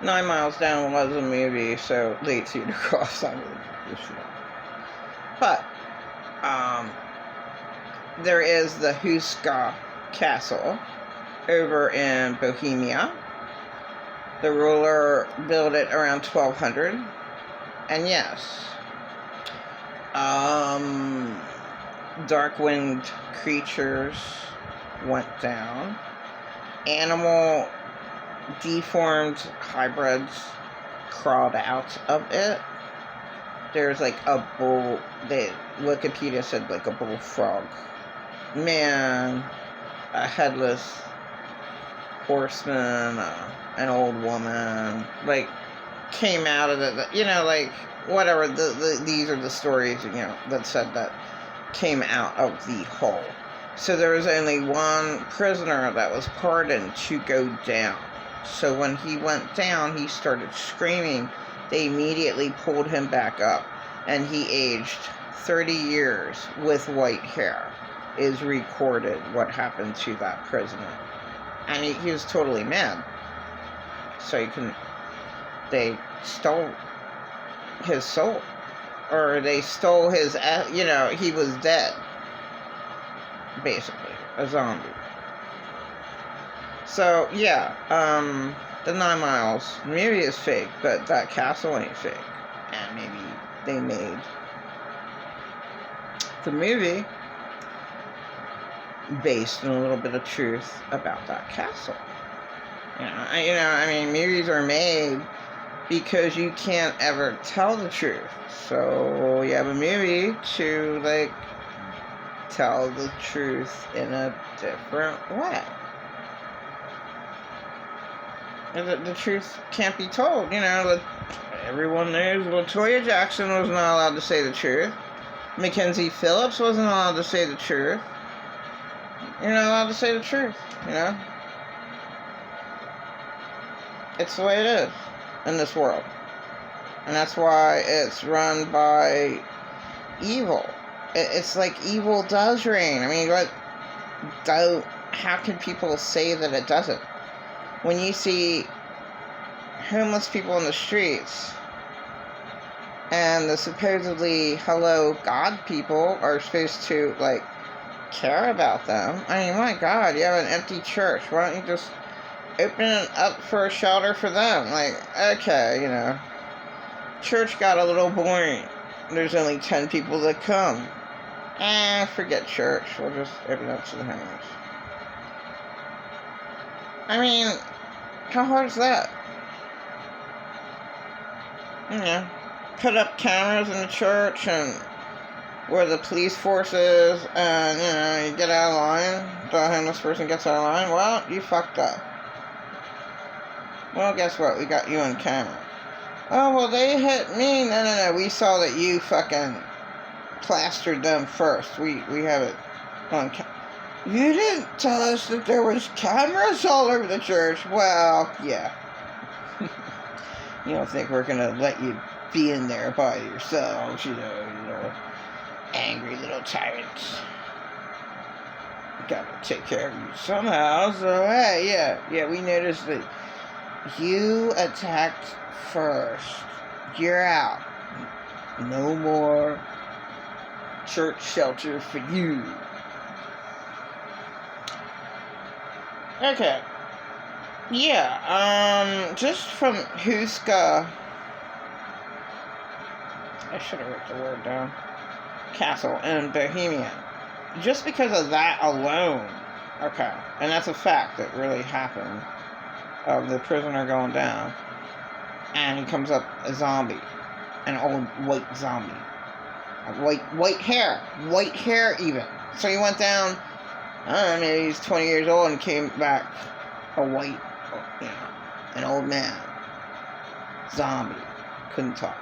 9 Miles Down was a movie, so they to cross on the show. But there is the Houska Castle over in Bohemia. The ruler built it around 1200. And yes, dark-winged creatures went down. Animal deformed hybrids crawled out of it. There's like a bull, Wikipedia said like a bullfrog man, a headless horseman, an old woman, like, came out of it, you know, like, whatever, these are the stories, you know, that said that came out of the hole. So there was only one prisoner that was pardoned to go down. So when he went down, he started screaming. They immediately pulled him back up, and he aged 30 years with white hair. Is recorded what happened to that prisoner. And he was totally mad. So they stole his soul. Or they stole his, you know, he was dead. Basically, a zombie. So, yeah, the 9 Miles, maybe is fake, but that castle ain't fake. And maybe they made the movie based on a little bit of truth about that castle. I mean, movies are made because you can't ever tell the truth. So you have a movie to, like, tell the truth in a different way. And the truth can't be told, you know. Everyone knows LaToya Jackson was not allowed to say the truth. Mackenzie Phillips wasn't allowed to say the truth. You're not allowed to say the truth, you know? It's the way it is in this world. And that's why it's run by evil. It's like evil does reign. I mean, how can people say that it doesn't? When you see homeless people in the streets, and the supposedly hello God people are supposed to, like, care about them. I mean, my God, you have an empty church. Why don't you just open it up for a shelter for them? Like, okay, you know, church got a little boring. There's only 10 people that come. Forget church. We'll just open it up to the homeless. I mean, how hard is that? You know, put up cameras in the church and where the police force is, and, you know, you get out of line, the homeless person gets out of line, well, you fucked up. Well, guess what? We got you on camera. Oh, well, they hit me. No, we saw that you fucking plastered them first. We have it on camera. You didn't tell us that there was cameras all over the church. Well, yeah. You don't think we're gonna let you be in there by yourselves, you know, angry little tyrants. Gotta take care of you somehow, so hey, yeah, we noticed that you attacked first. You're out. No more church shelter for you. Okay. Yeah, just from Houska, I should have wrote the word down, Castle in Bohemian. Just because of that alone, okay, and that's a fact that really happened, of the prisoner going down, and he comes up a zombie, an old white zombie, white hair even. So he went down, I don't know, maybe he's 20 years old and came back a white, you know, an old man, zombie, couldn't talk.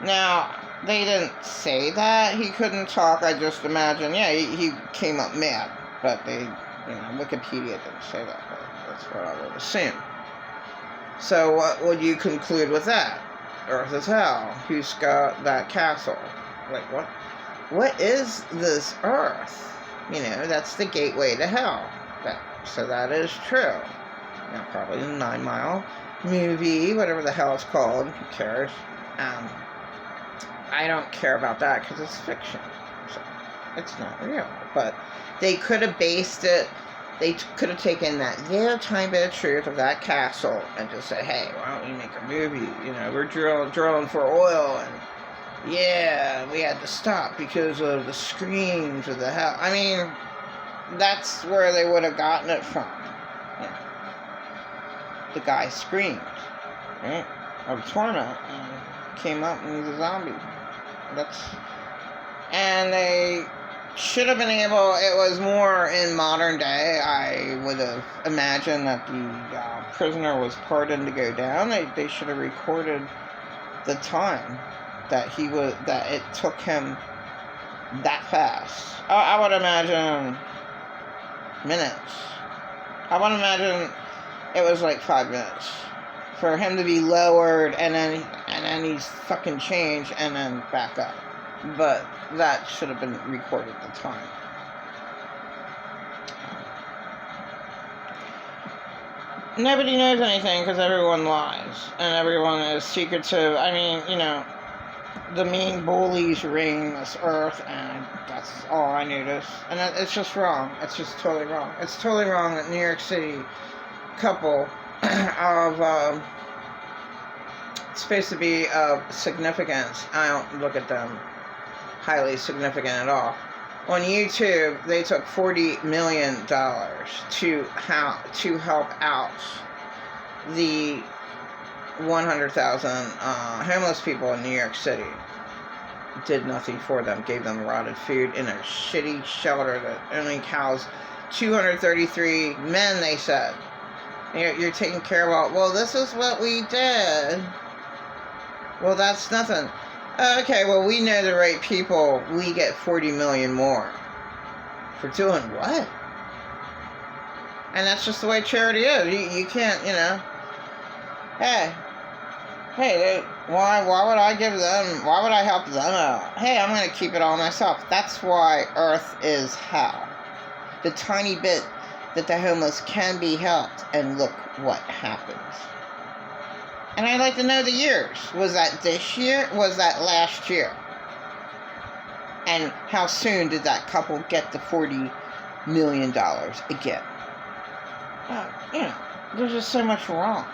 Now, they didn't say that he couldn't talk. I just imagine, yeah, he came up mad. But they, you know, Wikipedia didn't say that, but that's what I would assume. So what would you conclude with that? Earth is hell. Who's got that castle? Like, what? What is this Earth? You know, that's the gateway to hell. So that is true. You know, probably the 9 Mile movie, whatever the hell it's called. Who cares? I don't care about that because it's fiction. So it's not real. But they could have based it. They could have taken that little tiny bit of truth of that castle and just said, hey, why don't we make a movie? You know, we're drilling for oil, and yeah, we had to stop because of the screams of the hell. I mean, that's where they would have gotten it from. You know, the guy screamed, right, of torment, and came up and he's a zombie. And they should have been able, it was more in modern day, I would have imagined that the prisoner was pardoned to go down. They should have recorded the time that it took him that fast. I would imagine minutes. I would imagine it was like 5 minutes for him to be lowered and then he's fucking changed and then back up. But that should have been recorded at the time. Nobody knows anything because everyone lies and everyone is secretive. I mean, you know, the mean bullies reign this earth, and that's all I notice. And it's just wrong. It's just totally wrong. It's totally wrong that New York City couple of supposed to be of significance. I don't look at them highly significant at all. On YouTube, they took $40 million to help out the 100,000 homeless people in New York City. Did nothing for them. Gave them rotted food in a shitty shelter that only housed 233 men, they said. You're taking care of all. Well, this is what we did. Well, that's nothing. Okay, well, we know the right people. We get 40 million more. For doing what? And that's just the way charity is. You can't, you know. Hey, why would I give them, why would I help them out? Hey, I'm going to keep it all myself. That's why Earth is hell. The tiny bit that the homeless can be helped, and look what happens. And I'd like to know the years. Was that this year? Was that last year? And how soon did that couple get the $40 million again? You know, there's just so much wrong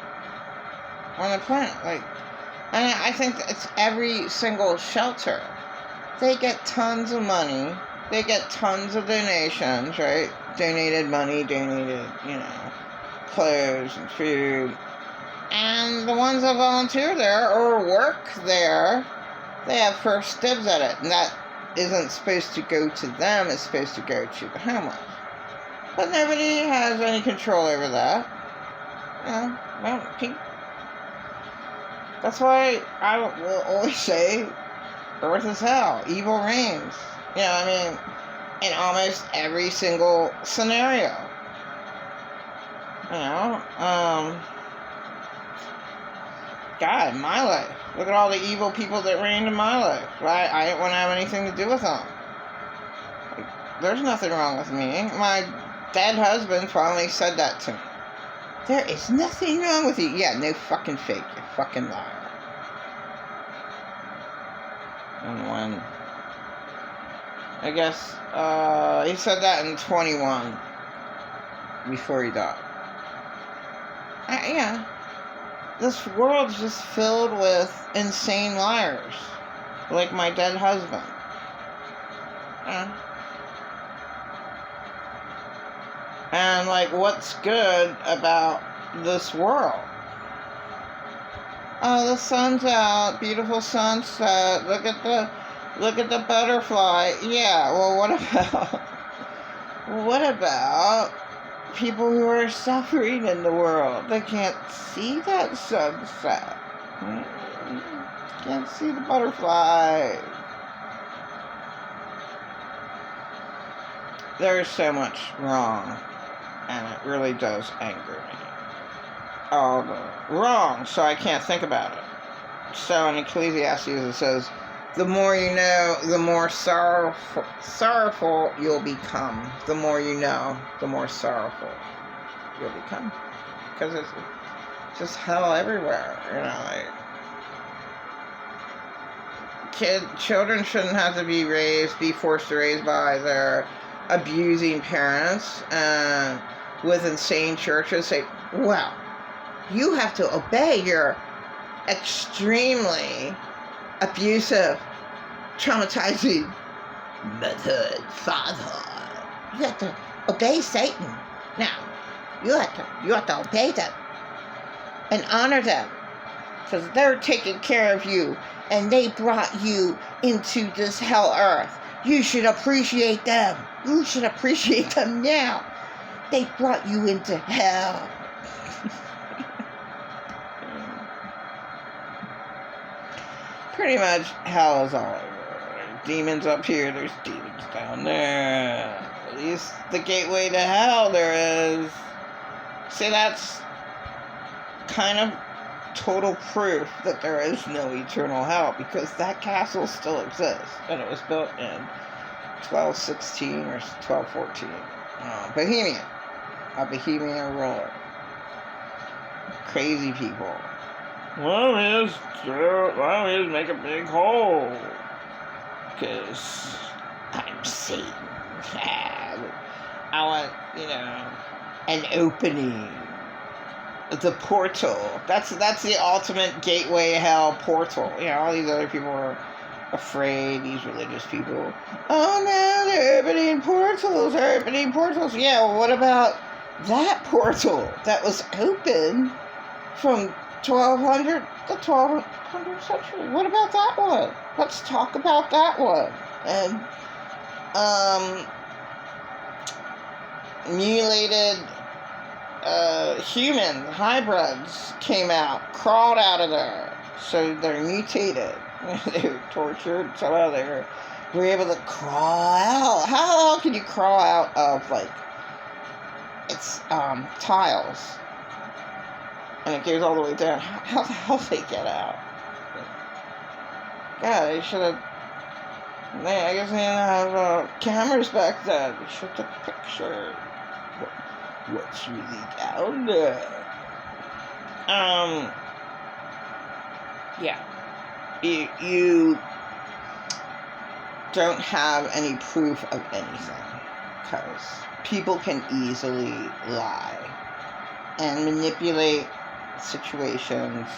on the planet. Like, and I think it's every single shelter. They get tons of money. They get tons of donations, right? Donated money, donated, you know, clothes and food. And the ones that volunteer there or work there, they have first dibs at it. And that isn't supposed to go to them, it's supposed to go to the homeless. But nobody has any control over that. You know, well, that's why I will always say, Earth is hell, evil reigns. You know, I mean, in almost every single scenario. You know, God, my life. Look at all the evil people that reigned in my life. Right? I didn't want to have anything to do with them. Like, there's nothing wrong with me. My dead husband finally said that to me. There is nothing wrong with you. Yeah, no fucking fake. You fucking liar. And when... I guess, he said that in 21. Before he died. Yeah. This world's just filled with insane liars. Like my dead husband. Yeah. And like, what's good about this world? Oh, the sun's out. Beautiful sunset. Look at the butterfly. Yeah, well, what about people who are suffering in the world? They can't see that sunset. Can't see the butterfly. There's so much wrong, and it really does anger me. All the wrong, so I can't think about it. So in Ecclesiastes it says, the more you know, the more sorrowful you'll become. The more you know, the more sorrowful you'll become. because it's just hell everywhere, children shouldn't have to be forced to raise by their abusing parents, with insane churches say, well, you have to obey your extremely abusive, traumatizing mother, father. You have to obey Satan. Now, you have to obey them and honor them, because they're taking care of you and they brought you into this hell earth. You should appreciate them. You should appreciate them now. They brought you into hell. Pretty much hell is all over. There's demons up here, there's demons down there. At least the gateway to hell there is. See, that's kind of total proof that there is no eternal hell, because that castle still exists, and it was built in 1216 or 1214. Bohemian. A Bohemian ruler. Crazy people. Why don't we just make a big hole? Because I'm Satan. I want, an opening. The portal. That's the ultimate gateway hell portal. All these other people are afraid, these religious people. Oh no, they're opening portals. Yeah, well, what about that portal that was open from 1200 to 1200th century? What about that one? Let's talk about that one. And mutilated human hybrids came out, crawled out of there. So they're mutated. They were tortured. Somehow they were able to crawl out. How can you crawl out of, it's tiles? And it goes all the way down. How the hell did they get out? God, they should have... I guess they didn't have cameras back then. They should have took pictures. What's really down there? Yeah. You don't have any proof of anything, because people can easily lie and manipulate situations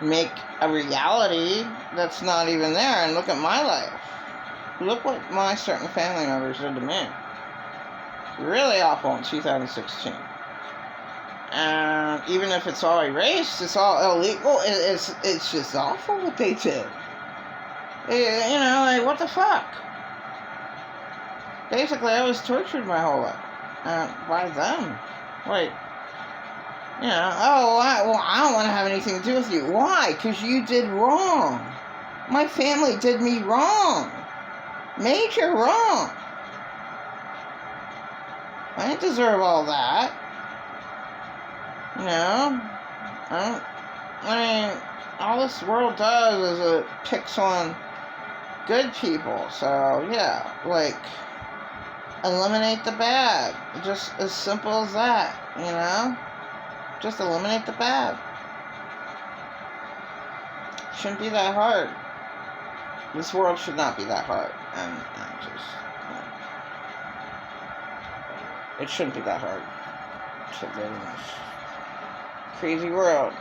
and make a reality that's not even there. And look at my life. Look what my certain family members did to me. Really awful in 2016. And even if it's all erased, it's all illegal, it's just awful what they did. What the fuck? Basically, I was tortured my whole life. By them. I don't want to have anything to do with you. Why? Because you did wrong. My family did me wrong. Major wrong. I didn't deserve all that. All this world does is it picks on good people. So, yeah, eliminate the bad. Just as simple as that, Just eliminate the bad. Shouldn't be that hard. This world should not be that hard. It shouldn't be that hard to live in this crazy world.